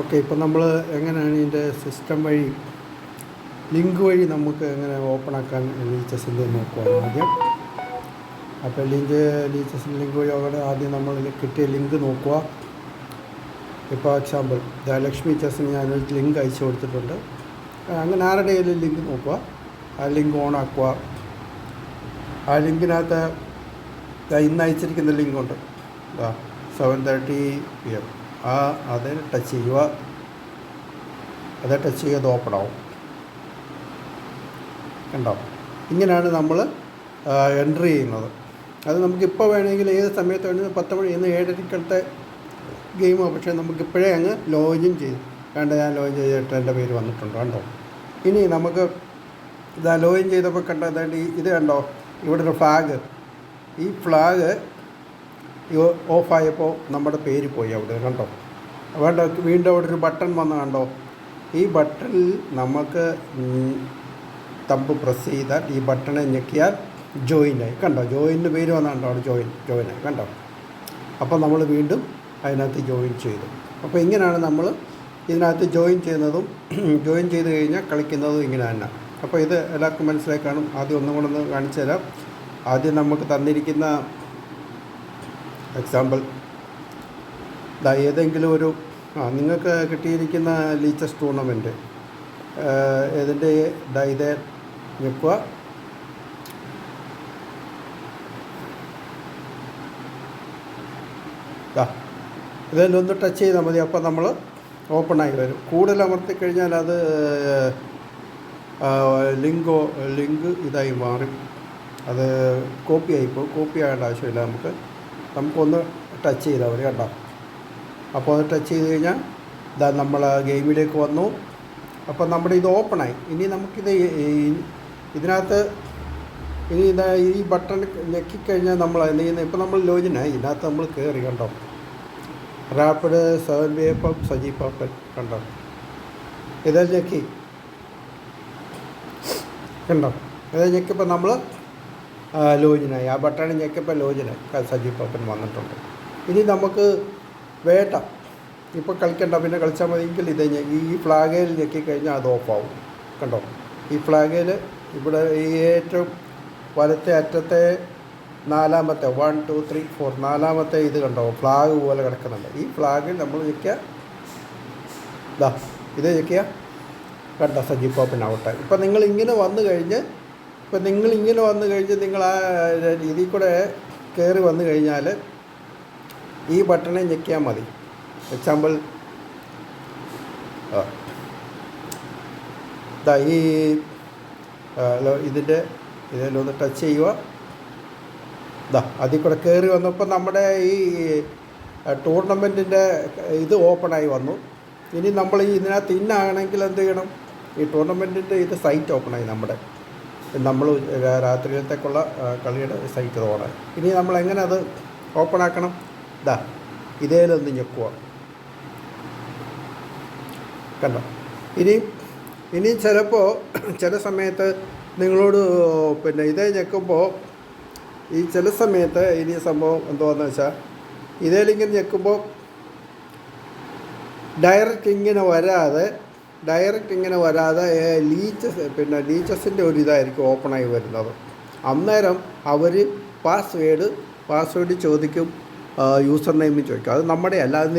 Okay, ഇപ്പം നമ്മൾ എങ്ങനെയാണ് ഇതിൻ്റെ സിസ്റ്റം വഴി ലിങ്ക് വഴി നമുക്ക് എങ്ങനെ ഓപ്പൺ ആക്കാൻ ലീച്ചസിൻ്റെ നോക്കുകയാണ് ആദ്യം. അപ്പോൾ ലീച്ചസിൻ്റെ ലിങ്ക് വഴി ആദ്യം നമ്മൾ കിട്ടിയ ലിങ്ക് നോക്കുക. ഇപ്പോൾ എക്സാമ്പിൾ ലക്ഷ്മി ചെസ്സിന് ഞാനൊരു ലിങ്ക് അയച്ചു കൊടുത്തിട്ടുണ്ട്. അങ്ങനെ ആരുടെ കയ്യിലും ലിങ്ക് നോക്കുക, ആ ലിങ്ക് ഓൺ ആക്കുക. ആ ലിങ്കിനകത്ത് ഇന്ന് അയച്ചിരിക്കുന്ന ലിങ്കുണ്ട് 7:30 PM. അത് ടച്ച് ചെയ്യുക. അത് ടച്ച് ചെയ്ത് ഓപ്പൺ ആവും. കണ്ടോ? ഇങ്ങനെയാണ് നമ്മൾ എൻട്രി ചെയ്യുന്നത്. അത് നമുക്കിപ്പോൾ വേണമെങ്കിൽ ഏത് സമയത്ത് വേണമെങ്കിൽ 10 മണി 7:30 ഗെയിമാണ്. പക്ഷേ നമുക്കിപ്പോഴേ അങ്ങ് ലോഗിൻ ചെയ്തു. ഞാൻ ലോഗിൻ ചെയ്തിട്ട് എൻ്റെ പേര് വന്നിട്ടുണ്ട്. കണ്ടോ? ഇനി നമുക്ക് ലോഗിൻ ചെയ്തപ്പോൾ കണ്ടോ, ഇത് കണ്ടോ, ഇവിടെ ഒരു ഫ്ലാഗ്. ഈ ഫ്ലാഗ് ഓഫായപ്പോൾ നമ്മുടെ പേര് പോയി അവിടെ. കണ്ടോ? വീണ്ടും അവിടെ ഒരു ബട്ടൺ വന്ന് കണ്ടോ? ഈ ബട്ടണിൽ നമുക്ക് തമ്പ് പ്രസ് ചെയ്താൽ, ഈ ബട്ടണെ ഞെക്കിയാൽ ജോയിനായി. കണ്ടോ? ജോയിൻ്റെ പേര് വന്ന കണ്ടോ? അവിടെ ജോയിനായി. കണ്ടോ? അപ്പോൾ നമ്മൾ വീണ്ടും അതിനകത്ത് ജോയിൻ ചെയ്തു. അപ്പോൾ ഇങ്ങനെയാണ് നമ്മൾ ഇതിനകത്ത് ജോയിൻ ചെയ്യുന്നതും ജോയിൻ ചെയ്ത് കഴിഞ്ഞാൽ കളിക്കുന്നതും ഇങ്ങനെ തന്നെ. അപ്പോൾ ഇത് എല്ലാവർക്കും മനസ്സിലായി കാണും. ആദ്യം ഒന്നും കൂടെ ഒന്ന് കാണിച്ചു തരാം. ആദ്യം നമുക്ക് തന്നിരിക്കുന്ന എക്സാമ്പിൾ ഏതെങ്കിലും ഒരു നിങ്ങൾക്ക് കിട്ടിയിരിക്കുന്ന ലീച്ചസ് ടൂർണമെൻറ്റ് ഇതിൻ്റെ ഇതേ ഞെക്കുക. ഇതിലൊന്ന് ടച്ച് ചെയ്താൽ മതി. അപ്പോൾ നമ്മൾ ഓപ്പണായി വരും. കൂടുതൽ അമർത്തി കഴിഞ്ഞാൽ അത് ലിങ്ക് ഇതായി മാറും. അത് കോപ്പി ആയിപ്പോൾ. കോപ്പി ആകേണ്ട ആവശ്യമില്ല. നമുക്കൊന്ന് ടച്ച് ചെയ്താൽ മതി. കണ്ടോ? അപ്പോൾ അത് ടച്ച് ചെയ്ത് കഴിഞ്ഞാൽ നമ്മൾ ഗെയിമിലേക്ക് വന്നു. അപ്പോൾ നമ്മുടെ ഇത് ഓപ്പണായി. ഇനി നമുക്കിത് ഇതിനകത്ത് ഈ ബട്ടൺ ഞെക്കിക്കഴിഞ്ഞാൽ നമ്മൾ എന്ത് ചെയ്യുന്നത്? ഇപ്പോൾ നമ്മൾ ലോഗിനായി. ഇതിനകത്ത് നമ്മൾ കയറി. കണ്ടോ? റാപ്പിഡ് 7 സജി പാപ്പൻ. കണ്ടോ? ഇതേ ഞെക്കി. കണ്ടോ? ഇതേ ഞെക്കിയപ്പോൾ നമ്മൾ ലോജിനായി. ആ ബട്ടൺ ഞെക്കിയപ്പോൾ ലോജിനായി. സജി പാപ്പൻ വന്നിട്ടുണ്ട്. ഇനി നമുക്ക് വേട്ട ഇപ്പോൾ കളിക്കണ്ട, പിന്നെ കളിച്ചാൽ മതിയെങ്കിൽ ഇത് ഈ ഫ്ലാഗിൽ ഞെക്കിക്കഴിഞ്ഞാൽ അത് ഓഫാവും. കണ്ടോ? ഈ ഫ്ലാഗിൽ ഇവിടെ ഈ ഏറ്റവും വലത്തെ അറ്റത്തെ നാലാമത്തെ 1 2 3 4 നാലാമത്തെ ഇത് കണ്ടോ? ഫ്ലാഗ് പോലെ കിടക്കുന്നുണ്ട്. ഈ ഫ്ലാഗിൽ നമ്മൾ ഞെക്കിയ ഇത് ഞെക്കിയ കണ്ടോ? സജി പാപ്പൻ ഔട്ടായി. ഇപ്പം നിങ്ങളിങ്ങനെ വന്നു കഴിഞ്ഞ് നിങ്ങൾ ആ ഇതിൽ കൂടെ കയറി വന്നു കഴിഞ്ഞാൽ ഈ ബട്ടണെ ഞെക്കിയാൽ മതി. എക്സാമ്പിൾ ഈ ഇതിലൊന്ന് ടച്ച് ചെയ്യുക. അതിൽ കൂടെ കയറി വന്നപ്പോൾ നമ്മുടെ ഈ ടൂർണമെൻറ്റിൻ്റെ ഇത് ഓപ്പണായി വന്നു. ഇനി നമ്മൾ ഇതിനകത്ത് ഇന്നാണെങ്കിൽ എന്ത് ചെയ്യണം? ഈ ടൂർണമെൻറ്റിൻ്റെ ഇത് സൈറ്റ് ഓപ്പണായി. നമ്മൾ രാത്രിയിലത്തേക്കുള്ള കളിയുടെ സൈറ്റ് ഓണായി. ഇനി നമ്മൾ എങ്ങനെ അത് ഓപ്പൺ ആക്കണം? ഇതേലൊന്ന് ഞെക്കുക. കണ്ടോ? ഇനി ചിലപ്പോൾ ചില സമയത്ത് നിങ്ങളോട് ഇതേ ഞെക്കുമ്പോൾ ഈ ചില സമയത്ത് ഇനി സംഭവം എന്തുവാന്ന് വെച്ചാൽ ഇതേലിങ്ങനെ ഞെക്കുമ്പോൾ ഡയറക്റ്റ് ഇങ്ങനെ വരാതെ ലീച്ചസിൻ്റെ ഒരു ഇതായിരിക്കും ഓപ്പണായി വരുന്നത്. അന്നേരം അവർ പാസ്വേഡ് ചോദിക്കും, യൂസർ നെയിം ചോദിക്കും. അത് നമ്മുടെ അല്ല, അത്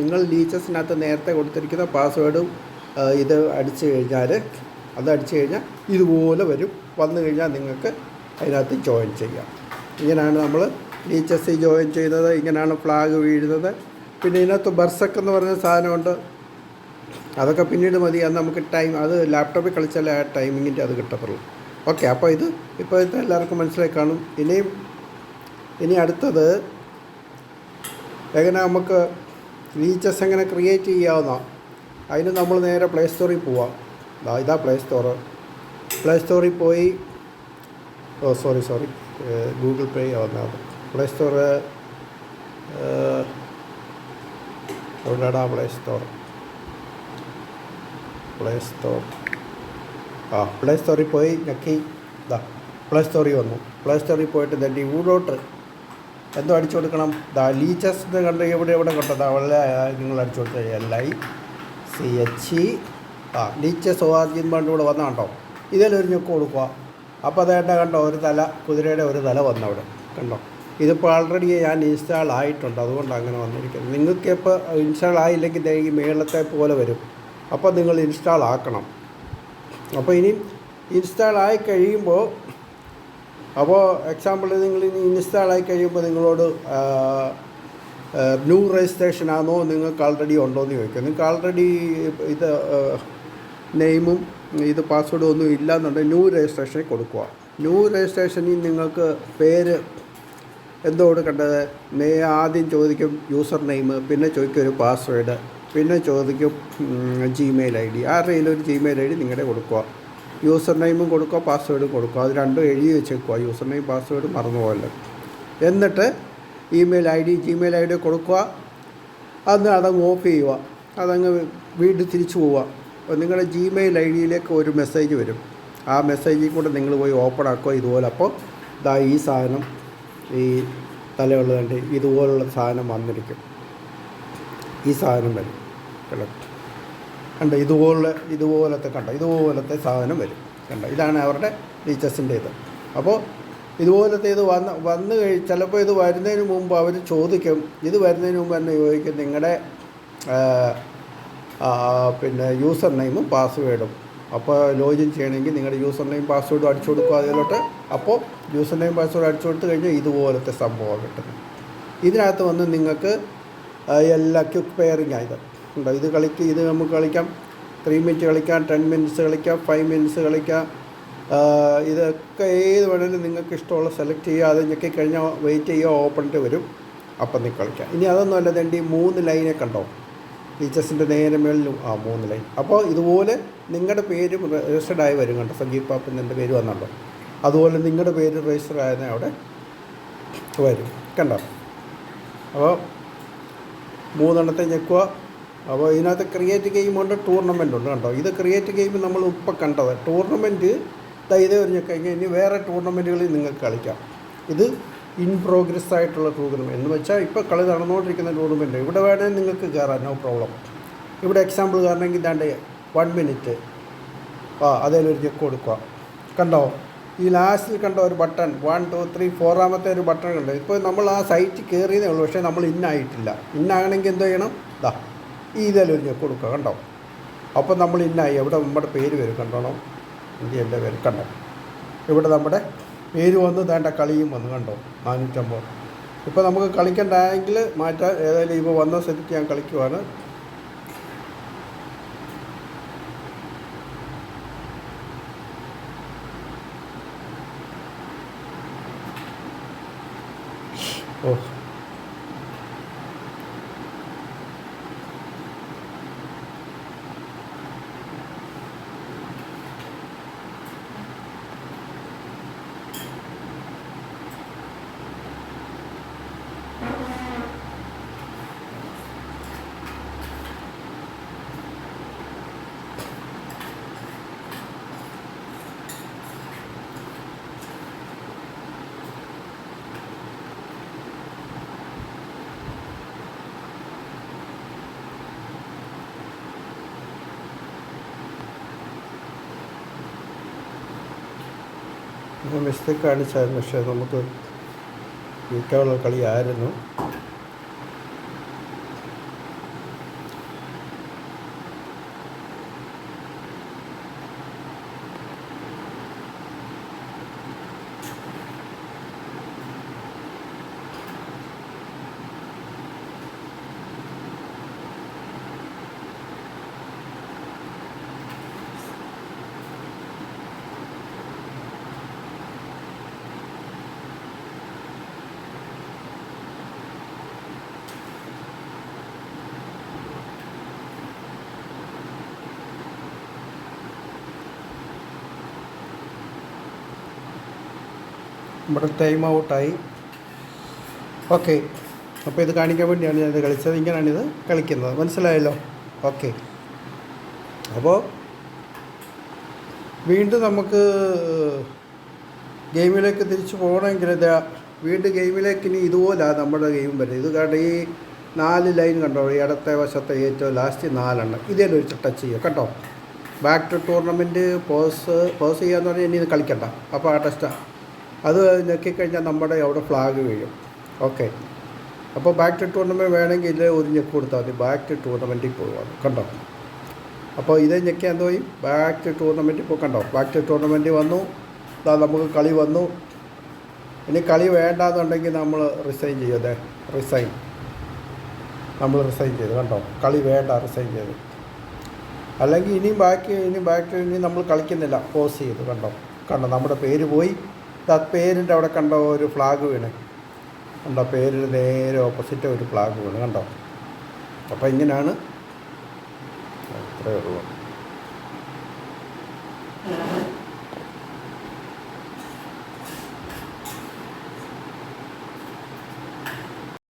നിങ്ങൾ ലീച്ചസിനകത്ത് നേരത്തെ കൊടുത്തിരിക്കുന്ന പാസ്വേഡും ഇത് അടിച്ചു കഴിഞ്ഞാൽ ഇതുപോലെ വന്നു കഴിഞ്ഞാൽ നിങ്ങൾക്ക് അതിനകത്ത് ജോയിൻ ചെയ്യാം. ഇങ്ങനെയാണ് നമ്മൾ ലീച്ചസിൽ ജോയിൻ ചെയ്യുന്നത്. ഇങ്ങനെയാണ് ഫ്ലാഗ് വീഴുന്നത്. പിന്നെ ഇതിനകത്ത് ബർസക്ക് എന്ന് പറഞ്ഞ സാധനമുണ്ട്. അതൊക്കെ പിന്നീട് മതി. അത് നമുക്ക് അത് ലാപ്ടോപ്പിൽ കളിച്ചാലേ ആ ടൈമിങ്ങിൻ്റെ അത് കിട്ടത്തുള്ളൂ. ഓക്കെ, അപ്പോൾ ഇപ്പോൾ എല്ലാവർക്കും മനസ്സിലായി കാണും. ഇനി അടുത്തത് എങ്ങനെ നമുക്ക് ലീച്ചസ് എങ്ങനെ ക്രിയേറ്റ് ചെയ്യാവുന്ന, അതിന് നമ്മൾ നേരെ പ്ലേ സ്റ്റോറിൽ പോവാം. ഇതാ പ്ലേ സ്റ്റോറിൽ പോയി സോറി ഗൂഗിൾ പേ ആവുന്നത്. പ്ലേ സ്റ്റോർ എവിടെയാടാ? പ്ലേ സ്റ്റോറിൽ പോയി ഞെക്കി. പ്ലേ സ്റ്റോറിൽ വന്നു. പ്ലേ സ്റ്റോറിൽ പോയിട്ട് ഡി എന്തോ അടിച്ചു കൊടുക്കണം. ലീച്ചസ് കണ്ട് എവിടെ കണ്ടത് വളരെ നിങ്ങൾ അടിച്ചു കൊടുത്തത് LICHE ലീച്ചസ് ORG കൂടെ വന്ന കണ്ടോ. ഇതിലൊരു ഞെക്ക് കൊടുക്കുക. അപ്പോൾ അതേണ്ട കണ്ടോ ഒരു തല, കുതിരയുടെ ഒരു തല വന്നവിടെ കണ്ടോ. ഇതിപ്പോൾ ആൾറെഡി ഞാൻ ഇൻസ്റ്റാൾ ആയിട്ടുണ്ട്, അതുകൊണ്ട് അങ്ങനെ വന്നിരിക്കുന്നത്. നിങ്ങൾക്ക് ഇപ്പോൾ ഇൻസ്റ്റാൾ ആയില്ലെങ്കിൽ ഈ മേളത്തെ പോലെ വരും. അപ്പോൾ നിങ്ങൾ ഇൻസ്റ്റാൾ ആക്കണം. അപ്പോൾ ഇനി ഇൻസ്റ്റാൾ ആയി കഴിയുമ്പോൾ, അപ്പോൾ എക്സാമ്പിൾ നിങ്ങൾ ഇനി ഇൻസ്റ്റാൾ ആയി കഴിയുമ്പോൾ നിങ്ങളോട് ന്യൂ രജിസ്ട്രേഷൻ ആണോ നിങ്ങൾക്ക് ആൾറെഡി ഉണ്ടോ എന്ന് ചോദിക്കും. നിങ്ങൾക്ക് ആൾറെഡി ഇത് നെയിമും ഇത് പാസ്വേഡും ഒന്നും ഇല്ലയെന്നുണ്ടെങ്കിൽ ന്യൂ രജിസ്ട്രേഷനിൽ കൊടുക്കുക. ന്യൂ രജിസ്ട്രേഷനിൽ നിങ്ങൾക്ക് പേര് എന്തോ കൊടുക്കേണ്ടത്, ആദ്യം ചോദിക്കും യൂസർ നെയിം, പിന്നെ ചോദിക്കും ഒരു പാസ്വേഡ്, പിന്നെ ചോദിക്കും Gmail ID. ആരുടെയും ഒരു Gmail ID നിങ്ങളുടെ കൊടുക്കുക. യൂസർ നെയിമും കൊടുക്കുക, പാസ്വേഡും കൊടുക്കുക. അത് രണ്ടും എഴുതി വെച്ചേക്കുക. യൂസർ നെയിം പാസ്വേഡ് മറന്നുപോകല്ലോ. എന്നിട്ട് Gmail ID കൊടുക്കുക. അതങ്ങ് ഓഫ് ചെയ്യുക. അതങ്ങ് വീണ്ടും തിരിച്ചു പോവുക. അപ്പോൾ നിങ്ങളുടെ Gmail IDയിലേക്ക് ഒരു മെസ്സേജ് വരും. ആ മെസ്സേജിൽ കൂടെ നിങ്ങൾ പോയി ഓപ്പൺ ആക്കുക. ഇതുപോലെ അപ്പോൾ ഈ സാധനം, ഈ തലയുള്ളത് ഇതുപോലുള്ള സാധനം വന്നിരിക്കും. ഈ സാധനം വരും കണ്ടോ. ഇതുപോലത്തെ ഇതുപോലത്തെ സാധനം വരും കണ്ടോ. ഇതാണ് അവരുടെ ലീച്ചസിൻ്റെ ഇത്. അപ്പോൾ ഇതുപോലത്തെ ഇത് വന്ന് ചിലപ്പോൾ ഇത് വരുന്നതിന് മുമ്പ് അവർ ചോദിക്കും, ഇത് വരുന്നതിന് മുമ്പ് തന്നെ ചോദിക്കും നിങ്ങളുടെ പിന്നെ യൂസർ നെയിമും പാസ്വേഡും. അപ്പോൾ ലോഗിൻ ചെയ്യണമെങ്കിൽ നിങ്ങളുടെ യൂസർ നെയിം പാസ്വേഡും അടിച്ചു കൊടുക്കുക അതിലോട്ട്. അപ്പോൾ യൂസർ നെയിം പാസ്വേഡ് അടിച്ചു കൊടുത്തു കഴിഞ്ഞാൽ ഇതുപോലത്തെ സംഭവം കിട്ടുന്നത്. ഇതിനകത്ത് വന്ന് നിങ്ങൾക്ക് എല്ലാ ക്വിക്ക് പെയറിങ് ആയത് ഉണ്ടോ. ഇത് നമുക്ക് കളിക്കാം. 3 മിനിറ്റ് കളിക്കാം, 10 മിനിറ്റ്സ് കളിക്കാം, 5 മിനിറ്റ്സ് കളിക്കാം. ഇതൊക്കെ ഏത് വേണമെങ്കിലും നിങ്ങൾക്ക് ഇഷ്ടമുള്ള സെലക്ട് ചെയ്യുക. അത് ഞെക്കി കഴിഞ്ഞാൽ വെയിറ്റ് ചെയ്യുക, ഓപ്പണിട്ട് വരും. അപ്പം നിങ്ങൾക്ക് കളിക്കാം. ഇനി അതൊന്നും അല്ല, ഈ 3 ലൈനെ കണ്ടോ ടീച്ചേഴ്സിൻ്റെ നേരെ മേളിലും 3 ലൈൻ. അപ്പോൾ ഇതുപോലെ നിങ്ങളുടെ പേര് രജിസ്റ്റേർഡ് ആയി വരും കണ്ടോ. സംഗീത് പാപ്പൻ എൻ്റെ പേര് വന്നുണ്ടോ. അതുപോലെ നിങ്ങളുടെ പേര് രജിസ്റ്റർ ആയതിനെ അവിടെ വരും കണ്ടോ. അപ്പോൾ 3 ഞെക്കുക. അപ്പോൾ ഇതിനകത്ത് ക്രിയേറ്റ് ഗെയിമുണ്ട്, ടൂർണമെൻ്റ് ഉണ്ട് കണ്ടോ. ഇത് ക്രിയേറ്റ് ഗെയിം നമ്മൾ ഇപ്പോൾ കണ്ടത്. ടൂർണമെൻറ്റ് ഇതേ ഒരു ഞെക്കഴിഞ്ഞാൽ ഇനി വേറെ ടൂർണമെൻറ്റുകളിൽ നിങ്ങൾക്ക് കളിക്കാം. ഇത് ഇൻ പ്രോഗ്രസ് ആയിട്ടുള്ള ടൂർണമെൻറ്റ് എന്ന് വെച്ചാൽ ഇപ്പോൾ കളി നടന്നുകൊണ്ടിരിക്കുന്ന ടൂർണമെൻറ്റ്. ഇവിടെ വേണമെങ്കിൽ നിങ്ങൾക്ക് കയറാം, നോ പ്രോബ്ലം. ഇവിടെ എക്സാമ്പിൾ കയറണമെങ്കിൽ ഇതാണ്ട് 1 മിനിറ്റ് അതിലൊരു ചെക്ക് കൊടുക്കുക കണ്ടോ. ഈ ലാസ്റ്റിൽ കണ്ട ഒരു ബട്ടൺ 1 2 3 4 ഒരു ബട്ടൺ കണ്ടോ. ഇപ്പോൾ നമ്മൾ ആ സൈറ്റ് കയറിയതേ ഉള്ളൂ, പക്ഷേ നമ്മൾ ഇന്നായിട്ടില്ല. ഇന്നാകണമെങ്കിൽ എന്തോ ചെയ്യണം, ഇതിലൊരു ചെക്ക് കൊടുക്കുക കണ്ടോ. അപ്പോൾ നമ്മൾ ഇന്നായി. എവിടെ നമ്മുടെ പേര് വരും കണ്ടോണോ, എൻ്റെ പേര് കണ്ടോ. ഇവിടെ നമ്മുടെ പേര് വന്ന് വേണ്ട കളിയും വന്നു കണ്ടോ 450. ഇപ്പോൾ നമുക്ക് കളിക്കണ്ടായെങ്കിൽ മാറ്റാൻ. ഏതായാലും ഇപ്പോൾ വന്ന സ്ഥിതിക്ക് ഞാൻ കളിക്കുവാണ്. മിസ്റ്റേക്ക് കാണിച്ചായിരുന്നു, പക്ഷേ നമുക്ക് ജയിക്കാനുള്ള കളിയായിരുന്നു. നമ്മുടെ ടൈം ഔട്ടായി. ഓക്കെ, അപ്പോൾ ഇത് കാണിക്കാൻ വേണ്ടിയാണ് ഞാനിത് കളിച്ചത്. ഇങ്ങനെയാണിത് കളിക്കുന്നത്, മനസ്സിലായല്ലോ. ഓക്കെ, അപ്പോൾ വീണ്ടും നമുക്ക് ഗെയിമിലേക്ക് തിരിച്ചു പോകണമെങ്കിൽ വീണ്ടും ഗെയിമിലേക്ക് ഇനി ഇതുപോലെ നമ്മുടെ ഗെയിം വരും. ഇത് കണ്ട ഈ 4 ലൈൻ കണ്ടോ, ഇടത്തെ വശത്തെ ഏറ്റവും ലാസ്റ്റ് 4 ഇതേലും ഒരു ടച്ച് ചെയ്യുക കേട്ടോ. ബാക്ക് ടു ടൂർണമെൻറ്റ് പോസ് ചെയ്യാന്ന് പറഞ്ഞാൽ ഇനി ഇത് കളിക്കണ്ട. അപ്പോൾ ആ ടെസ്റ്റ് അത് ഞെക്കിക്കഴിഞ്ഞാൽ നമ്മുടെ അവിടെ ഫ്ലാഗ് വീഴും. ഓക്കെ, അപ്പോൾ ബാക്ക് ടു ടൂർണമെൻറ്റ് വേണമെങ്കിൽ ഒരു ഞെക്ക് കൊടുത്താൽ മതി, ബാക്ക് ടു ടൂർണമെൻറ്റിൽ പോകുക കണ്ടോ. അപ്പോൾ ഇതേ ഞെക്കിയാൽ പോയി ബാക്ക് ടു ടൂർണമെൻറ്റിൽ ഇപ്പോൾ കണ്ടോ, ബാക്ക് ടു ടൂർണമെൻറ്റ് വന്നു. നമുക്ക് കളി വന്നു. ഇനി കളി വേണ്ടാന്നുണ്ടെങ്കിൽ നമ്മൾ റിസൈൻ ചെയ്യും. അതെ, നമ്മൾ റിസൈൻ ചെയ്തു കണ്ടോ, കളി വേണ്ട, റിസൈൻ ചെയ്തു. അല്ലെങ്കിൽ ഇനിയും ബാക്കി നമ്മൾ കളിക്കുന്നില്ല, പോസ് ചെയ്തു കണ്ടോ. നമ്മുടെ പേര് പോയി. പേരിൻ്റെ അവിടെ കണ്ടോ ഒരു ഫ്ലാഗ് വീണ് കണ്ടോ, പേരിന് നേരെ ഓപ്പോസിറ്റ് ഒരു ഫ്ലാഗ് വീണ് കണ്ടോ. അപ്പോൾ ഇങ്ങനെയാണ്, അത്രയേ ഉള്ളൂ.